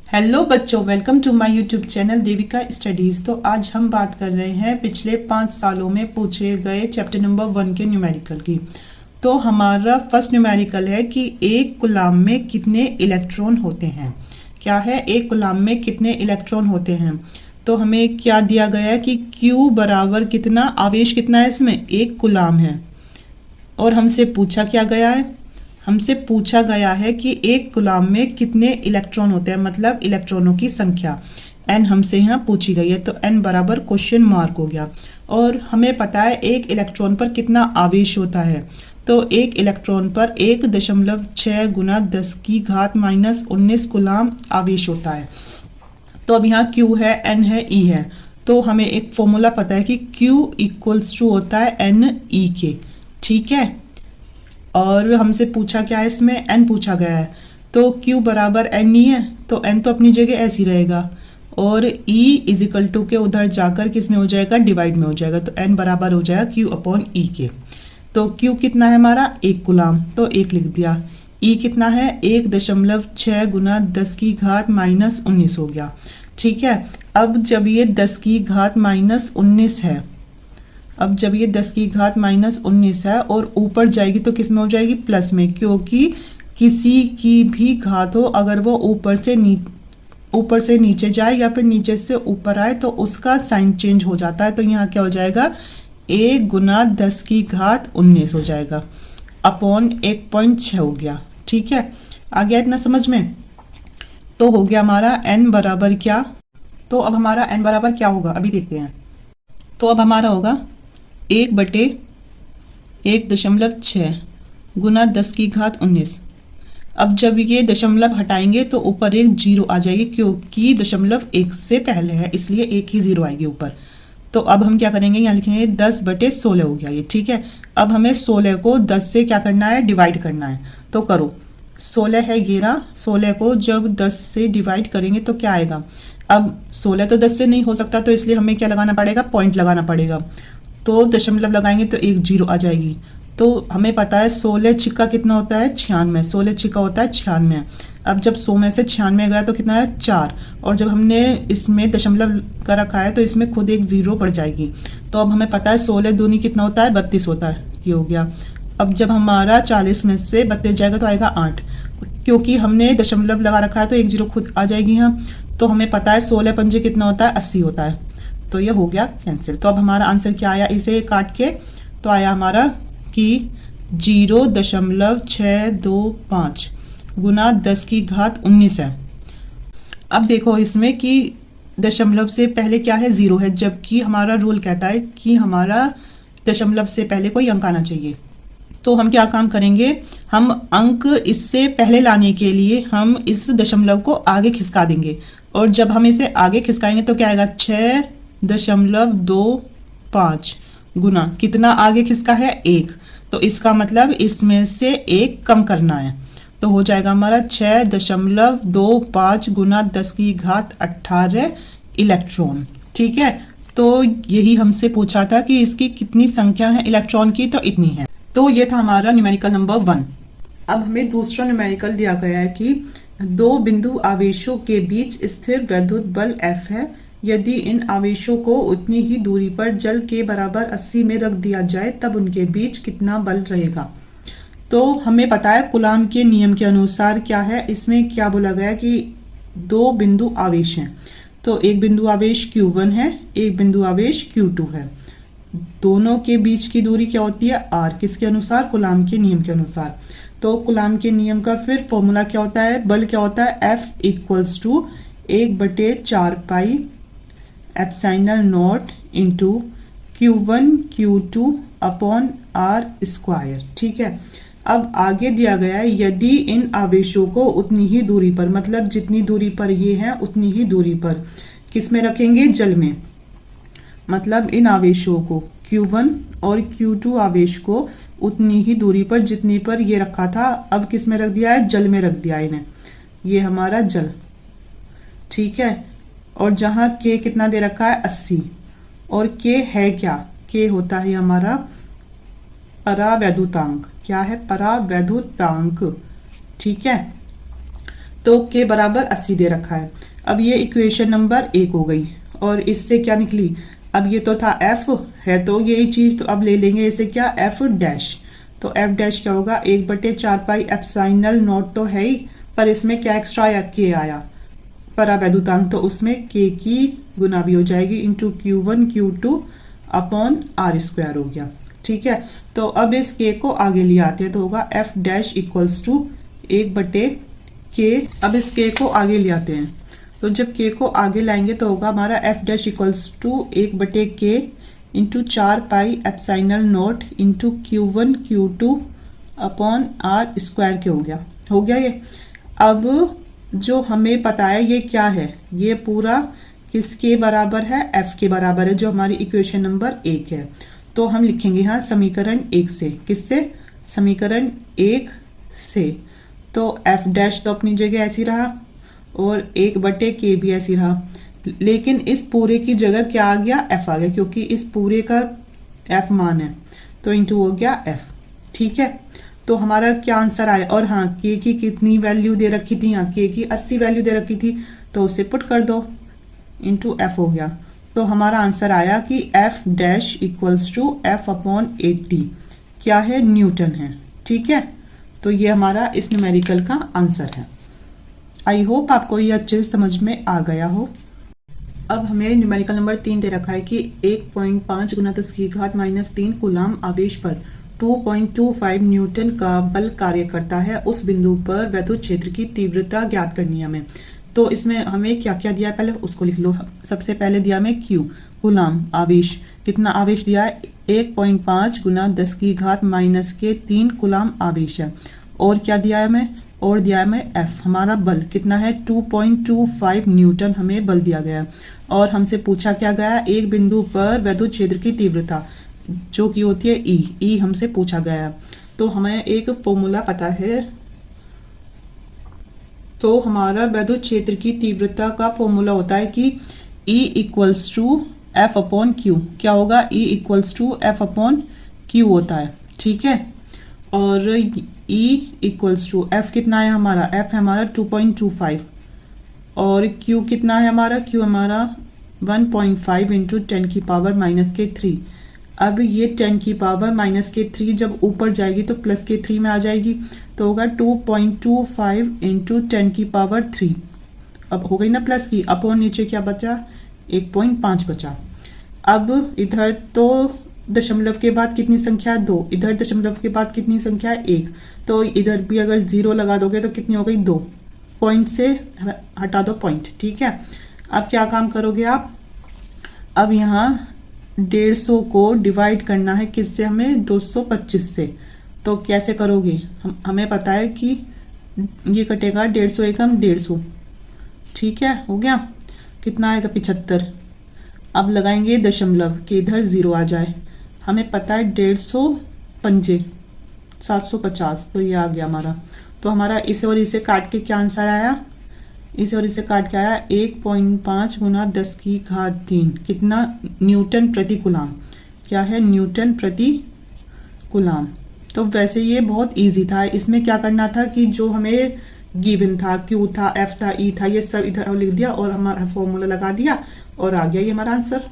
Hello बच्चों, welcome to my YouTube channel Devika studies. तो आज हम बात कर रहे हैं पिछले 5 सालों में पूछे गए चैप्टर नंबर 1 के न्यूमेरिकल की। तो हमारा फर्स्ट न्यूमेरिकल है कि एक कूलाम में कितने इलेक्ट्रॉन होते हैं। क्या है, एक कूलाम में कितने इलेक्ट्रॉन होते हैं। तो हमें क्या दिया गया है कि Q बराबर कितना, आवेश कितना है इसमें, एक कूलाम है। और हमसे पूछा क्या गया है, हमसे पूछा गया है कि एक कूलाम में कितने इलेक्ट्रॉन होते हैं, मतलब इलेक्ट्रॉनों की संख्या n हमसे यहाँ पूछी गई है। तो n बराबर क्वेश्चन मार्क हो गया। और हमें पता है एक इलेक्ट्रॉन पर कितना आवेश होता है। तो एक इलेक्ट्रॉन पर 1.6 गुना 10 की घात -19 कूलाम आवेश होता है। तो अब यहाँ Q है, N है, E है। तो हमें एक फॉर्मूला पता है कि Q इक्वल्स टू होता है NE के, ठीक है। और हमसे पूछा क्या है, इसमें n पूछा गया है। तो Q बराबर NE है, तो n तो अपनी जगह ऐसी रहेगा और E इज इक्वल टू के उधर जाकर किस में हो जाएगा, डिवाइड में हो जाएगा। तो n बराबर हो जाएगा Q अपॉन E के। तो Q कितना है हमारा, एक कूलाम, तो 1 लिख दिया। E कितना है, 1.6 गुना 10 की घात -19 हो गया, ठीक है। अब जब ये 10 की घात -19 है, अब जब ये 10 की घात -19 है और ऊपर जाएगी तो किस में हो जाएगी, प्लस में, क्योंकि किसी की भी घात हो अगर वो ऊपर से नीचे जाए या फिर नीचे से ऊपर आए तो उसका साइन चेंज हो जाता है। तो यहाँ क्या हो जाएगा, 1 गुना 10 की घात 19 हो जाएगा अपॉन 1.6 हो गया, ठीक है। आ गया इतना समझ में। तो हो गया हमारा n बराबर क्या, तो अब हमारा n बराबर क्या होगा अभी देखते हैं। तो अब हमारा होगा 1/1.6 गुना 10 की घात 19। अब जब ये दशमलव हटाएंगे तो ऊपर एक जीरो आ जाएगी, क्योंकि दशमलव 1 से पहले है इसलिए एक ही जीरो आएगी ऊपर। तो अब हम क्या करेंगे, यहाँ लिखेंगे 10/16 हो गया ये, ठीक है। अब हमें 16 को 10 से क्या करना है, डिवाइड करना है। तो करो, 16 है 11, 16 को जब 10 से डिवाइड करेंगे तो क्या आएगा। अब 16 तो 10 से नहीं हो सकता, तो इसलिए हमें क्या लगाना पड़ेगा, पॉइंट लगाना पड़ेगा। तो दशमलव लगाएंगे तो एक जीरो आ जाएगी। तो हमें पता है 16 छिक्का कितना होता है, 96, 16 छिक्का होता है 96। अब जब 100 में से 96 गया तो कितना है, 4। और जब हमने इसमें दशमलव का रखा है तो इसमें खुद एक जीरो पड़ जाएगी। तो अब हमें पता है 16 दूनी कितना होता है, 32 होता है, ये हो गया। अब जब हमारा 40 में से 32 जाएगा तो आएगा 8, क्योंकि हमने दशमलव लगा रखा है तो एक जीरो खुद आ जाएगी यहाँ। तो हमें पता है 16 पंजे कितना होता है, 80 होता है। तो ये हो गया कैंसिल। तो अब हमारा आंसर क्या आया, इसे काट के तो आया हमारा कि 0.625 गुना 10 की घात 19 है। अब देखो इसमें कि दशमलव से पहले क्या है, जीरो है, जबकि हमारा रूल कहता है कि हमारा दशमलव से पहले कोई अंक आना चाहिए। तो हम क्या काम करेंगे, हम अंक इससे पहले लाने के लिए हम इस दशमलव को आगे खिसका देंगे। और जब हम इसे आगे खिसकाएंगे तो क्या आएगा, 6.25 गुना कितना आगे खिसका है, 1। तो इसका मतलब इसमें से 1 कम करना है। तो हो जाएगा हमारा 6.25 गुना 10 की घात 18 इलेक्ट्रॉन, ठीक है। तो यही हमसे पूछा था कि इसकी कितनी संख्या है इलेक्ट्रॉन की, तो इतनी है। तो ये था हमारा न्यूमेरिकल नंबर 1। अब हमें दूसरा न्यूमेरिकल दिया गया है कि 2 बिंदु आवेशों के बीच स्थिर वैद्युत बल F है। यदि इन आवेशों को उतनी ही दूरी पर जल के बराबर 80 में रख दिया जाए तब उनके बीच कितना बल रहेगा। तो हमें पता है कूलाम के नियम के अनुसार क्या है, इसमें क्या बोला गया कि 2 बिंदु आवेश हैं। तो एक बिंदु आवेश Q1 है, एक बिंदु आवेश Q2 है। दोनों के बीच की दूरी क्या होती है, r, किसके अनुसार, कूलाम के नियम के अनुसार। तो कूलाम के नियम का फिर फॉर्मूला क्या होता है, बल क्या होता है, F equals to 1/4 pi epsilon not into Q1 Q2 upon R square, ठीक है। अब आगे दिया गया है यदि इन आवेशों को उतनी ही दूरी पर, मतलब जितनी दूरी पर ये हैं उतनी ही दूरी पर किस में रखेंगे, जल में। मतलब इन आवेशों को Q1 और Q2 आवेश को उतनी ही दूरी पर जितनी पर ये रखा था, अब किस में रख दिया है, जल में रख दिया है इन्हें। ये हमारा जल, ठीक है। और जहाँ K कितना दे रखा है, 80। और K है क्या, K होता है हमारा परावैद्युतांक। क्या है, परावैद्युतांक, ठीक है। तो के बराबर 80 दे रखा है। अब ये इक्वेशन नंबर 1 हो गई और इससे क्या निकली, अब ये तो था एफ है तो यही चीज़, तो अब ले लेंगे इसे क्या एफ डैश। तो एफ डैश क्या होगा 1/4 पाई एप्सिलॉन नॉट तो है ही, पर इसमें क्या एक्स्ट्रा आया के आया परावैद्युतांक, तो उसमें के की गुना भी हो जाएगी into Q1 Q2 upon R square हो गया। ठीक है, तो अब इस के को आगे ले आते हैं तो होगा एफ डैश इक्वल्स टू 1/के। अब इस के को आगे ले आते हैं तो जब के को आगे लाएंगे तो होगा हमारा एफ डैश इक्वल्स टू 1/के into 4 pi epsilon not into Q1 Q2 upon R square के हो गया ये। अब जो हमें पता है ये क्या है, ये पूरा किसके बराबर है, एफ के बराबर है, जो हमारी इक्वेशन नंबर 1 है। तो हम लिखेंगे यहाँ समीकरण 1 से, किससे, समीकरण 1 से। तो एफ डैश तो अपनी जगह ऐसी रहा और 1/के भी ऐसी रहा, लेकिन इस पूरे की जगह क्या आ गया, एफ आ गया, क्योंकि इस पूरे का एफ मान है तो इंटू हो गया एफ। ठीक है, तो हमारा क्या आंसर आया। और हाँ, के की कितनी वैल्यू दे रखी थी, यहाँ के की 80 वैल्यू दे रखी थी, तो उसे पुट कर दो इंटू एफ हो गया। तो हमारा आंसर आया कि F dash equals to F upon 80 क्या है, न्यूटन है। ठीक है, तो ये हमारा इस न्यूमेरिकल का आंसर है। आई होप आपको ये अच्छे से समझ में आ गया हो। अब हमें न्यूमेरिकल नंबर 3 दे रखा है कि 1.5 गुना 10⁻³ कूलाम आवेश पर 2.25 न्यूटन का बल कार्य करता है। उस बिंदु पर विद्युत क्षेत्र की तीव्रता ज्ञात करनी है हमें। तो इसमें हमें क्या क्या दिया है पहले उसको लिख लो। सबसे पहले दिया हमें क्यू कूलाम आवेश, कितना आवेश दिया है 1.5 गुना 10⁻³ कूलाम आवेश है। और क्या दिया है हमें, और दिया है हमें एफ हमारा बल कितना है 2.25 न्यूटन हमें बल दिया गया है। और हमसे पूछा क्या गया है एक बिंदु पर विद्युत क्षेत्र की तीव्रता जो कि होती है ई हमसे पूछा गया है। तो हमें एक फॉर्मूला पता है, तो हमारा विद्युत क्षेत्र की तीव्रता का फॉर्मूला होता है कि E equals to F upon Q. क्या होगा, E equals to F upon Q होता है। ठीक है, और E इक्वल्स टू एफ कितना है हमारा, एफ है हमारा 2.25 और Q कितना है हमारा, Q हमारा 1.5 इंटू 10⁻³ अब ये 10⁻³ जब ऊपर जाएगी तो +3 में आ जाएगी, तो होगा 2.25 इंटू 10⁻³ अब हो गई ना प्लस की, अपॉन नीचे क्या बचा 1.5 बचा। अब इधर तो दशमलव के बाद कितनी संख्या है 2, इधर दशमलव के बाद कितनी संख्या है 1, तो इधर भी अगर 0 लगा दोगे तो कितनी हो गई 2, पॉइंट से हटा दो पॉइंट। ठीक है, अब क्या काम करोगे आप, अब यहाँ 150 को डिवाइड करना है किससे, हमें 225 से। तो कैसे करोगे, हमें पता है कि ये कटेगा 150 एकम 150। ठीक है, हो गया, कितना आएगा 75। अब लगाएंगे दशमलव कि इधर 0 आ जाए, हमें पता है 150 पंजे 750, तो ये आ गया हमारा। तो हमारा इसे और इसे काट के क्या आंसर आया, इसे और इसे काट के आया 1.5 गुना 10⁻³ कितना न्यूटन प्रति कूलाम, क्या है न्यूटन प्रति कूलाम। तो वैसे ये बहुत इजी था, इसमें क्या करना था कि जो हमें गिवन था क्यू था एफ था ई था ये सब इधर लिख दिया और हमारा फॉर्मूला लगा दिया और आ गया ये हमारा आंसर।